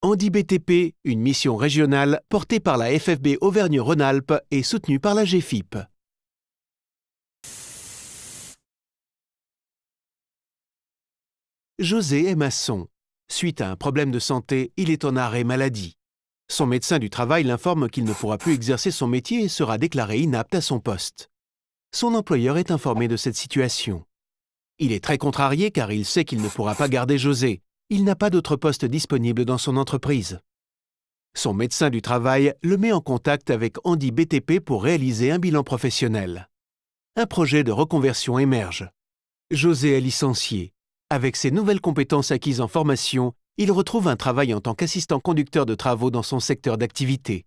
Handi BTP, une mission régionale portée par la FFB Auvergne-Rhône-Alpes et soutenue par la GFIP. José est maçon. Suite à un problème de santé, il est en arrêt maladie. Son médecin du travail l'informe qu'il ne pourra plus exercer son métier et sera déclaré inapte à son poste. Son employeur est informé de cette situation. Il est très contrarié car il sait qu'il ne pourra pas garder José. Il n'a pas d'autre poste disponible dans son entreprise. Son médecin du travail le met en contact avec Handi BTP pour réaliser un bilan professionnel. Un projet de reconversion émerge. José est licencié. Avec ses nouvelles compétences acquises en formation, il retrouve un travail en tant qu'assistant conducteur de travaux dans son secteur d'activité.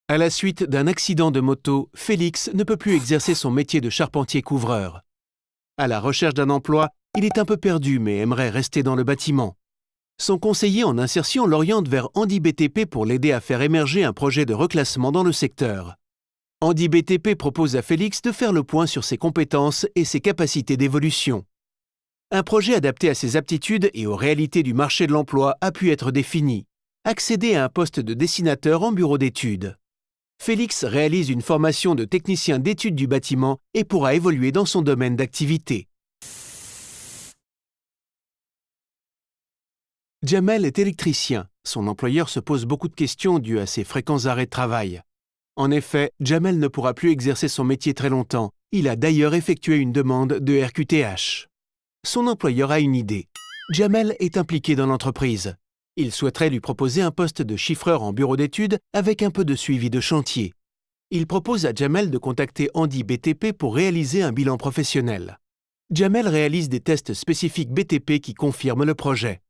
À la suite d'un accident de moto, Félix ne peut plus exercer son métier de charpentier-couvreur. À la recherche d'un emploi, il est un peu perdu mais aimerait rester dans le bâtiment. Son conseiller en insertion l'oriente vers Handi BTP pour l'aider à faire émerger un projet de reclassement dans le secteur. Handi BTP propose à Félix de faire le point sur ses compétences et ses capacités d'évolution. Un projet adapté à ses aptitudes et aux réalités du marché de l'emploi a pu être défini. Accéder à un poste de dessinateur en bureau d'études. Félix réalise une formation de technicien d'études du bâtiment et pourra évoluer dans son domaine d'activité. Jamel est électricien. Son employeur se pose beaucoup de questions dues à ses fréquents arrêts de travail. En effet, Jamel ne pourra plus exercer son métier très longtemps. Il a d'ailleurs effectué une demande de RQTH. Son employeur a une idée. Jamel est impliqué dans l'entreprise. Il souhaiterait lui proposer un poste de chiffreur en bureau d'études avec un peu de suivi de chantier. Il propose à Jamel de contacter Handi BTP pour réaliser un bilan professionnel. Jamel réalise des tests spécifiques BTP qui confirment le projet.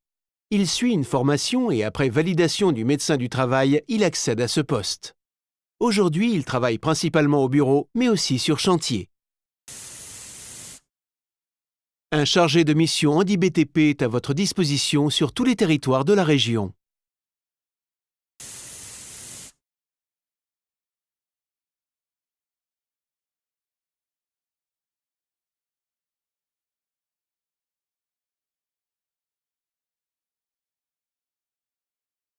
Il suit une formation et après validation du médecin du travail, il accède à ce poste. Aujourd'hui, il travaille principalement au bureau, mais aussi sur chantier. Un chargé de mission Handi BTP est à votre disposition sur tous les territoires de la région.